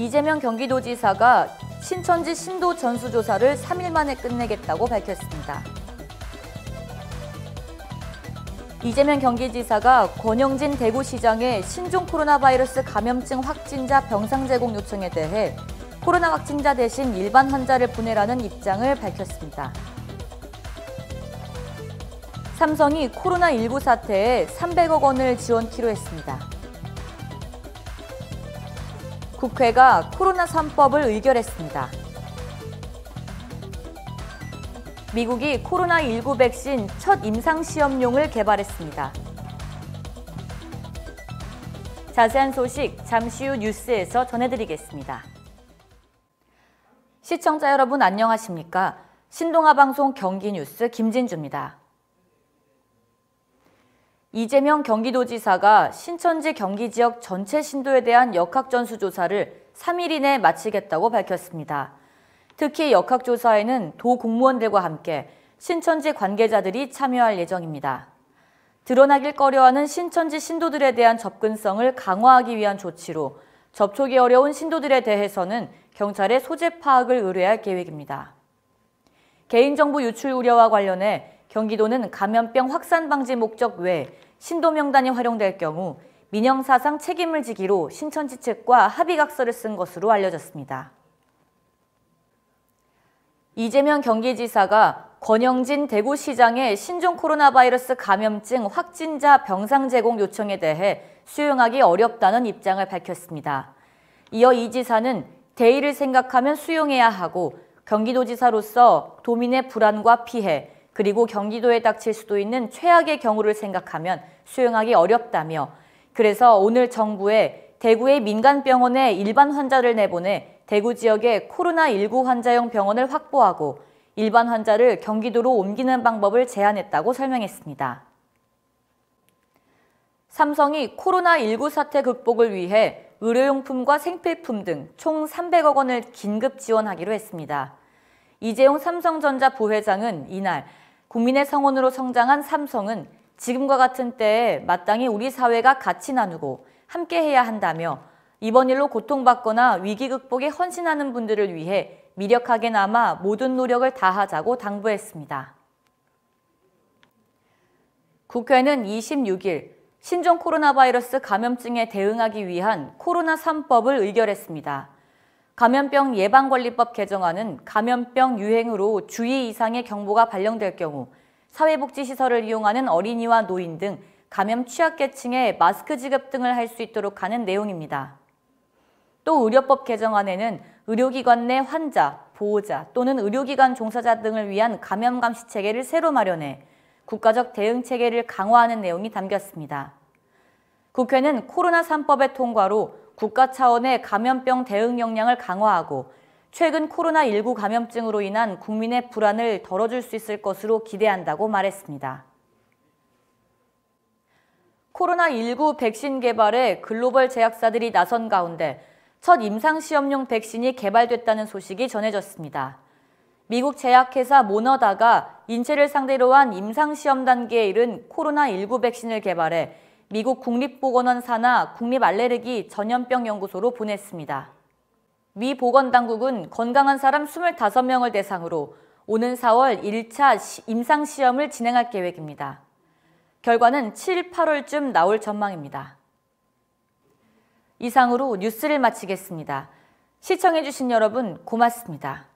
이재명 경기도지사가 신천지 신도 전수조사를 3일 만에 끝내겠다고 밝혔습니다. 이재명 경기지사가 권영진 대구시장의 신종 코로나 바이러스 감염증 확진자 병상 제공 요청에 대해 코로나 확진자 대신 일반 환자를 보내라는 입장을 밝혔습니다. 삼성이 코로나19 사태에 300억 원을 지원키로 했습니다. 국회가 코로나 3법을 의결했습니다. 미국이 코로나19 백신 첫 임상시험용을 개발했습니다. 자세한 소식 잠시 후 뉴스에서 전해드리겠습니다. 시청자 여러분 안녕하십니까? 신동아방송 경기뉴스 김진주입니다. 이재명 경기도지사가 신천지 경기지역 전체 신도에 대한 역학전수조사를 3일 이내 마치겠다고 밝혔습니다. 특히 역학조사에는 도 공무원들과 함께 신천지 관계자들이 참여할 예정입니다. 드러나길 꺼려하는 신천지 신도들에 대한 접근성을 강화하기 위한 조치로 접촉이 어려운 신도들에 대해서는 경찰에 소재 파악을 의뢰할 계획입니다. 개인정보 유출 우려와 관련해 경기도는 감염병 확산 방지 목적 외에 신도 명단이 활용될 경우 민형사상 책임을 지기로 신천지 측과 합의각서를 쓴 것으로 알려졌습니다. 이재명 경기지사가 권영진 대구시장의 신종 코로나 바이러스 감염증 확진자 병상 제공 요청에 대해 수용하기 어렵다는 입장을 밝혔습니다. 이어 이 지사는 대의를 생각하면 수용해야 하고 경기도지사로서 도민의 불안과 피해 그리고 경기도에 닥칠 수도 있는 최악의 경우를 생각하면 수용하기 어렵다며 그래서 오늘 정부에 대구의 민간병원에 일반 환자를 내보내 대구 지역에 코로나19 환자용 병원을 확보하고 일반 환자를 경기도로 옮기는 방법을 제안했다고 설명했습니다. 삼성이 코로나19 사태 극복을 위해 의료용품과 생필품 등 총 300억 원을 긴급 지원하기로 했습니다. 이재용 삼성전자 부회장은 이날 국민의 성원으로 성장한 삼성은 지금과 같은 때에 마땅히 우리 사회가 같이 나누고 함께해야 한다며 이번 일로 고통받거나 위기 극복에 헌신하는 분들을 위해 미력하게나마 모든 노력을 다하자고 당부했습니다. 국회는 26일 신종 코로나 바이러스 감염증에 대응하기 위한 코로나 3법을 의결했습니다. 감염병 예방관리법 개정안은 감염병 유행으로 주의 이상의 경보가 발령될 경우 사회복지시설을 이용하는 어린이와 노인 등 감염 취약계층에 마스크 지급 등을 할 수 있도록 하는 내용입니다. 또 의료법 개정안에는 의료기관 내 환자, 보호자 또는 의료기관 종사자 등을 위한 감염 감시 체계를 새로 마련해 국가적 대응 체계를 강화하는 내용이 담겼습니다. 국회는 코로나 3법의 통과로 국가 차원의 감염병 대응 역량을 강화하고 최근 코로나19 감염증으로 인한 국민의 불안을 덜어줄 수 있을 것으로 기대한다고 말했습니다. 코로나19 백신 개발에 글로벌 제약사들이 나선 가운데 첫 임상시험용 백신이 개발됐다는 소식이 전해졌습니다. 미국 제약회사 모너다가 인체를 상대로 한 임상시험 단계에 이른 코로나19 백신을 개발해 미국 국립보건원 산하 국립알레르기 전염병 연구소로 보냈습니다. 미 보건당국은 건강한 사람 25명을 대상으로 오는 4월 1차 임상시험을 진행할 계획입니다. 결과는 7, 8월쯤 나올 전망입니다. 이상으로 뉴스를 마치겠습니다. 시청해주신 여러분 고맙습니다.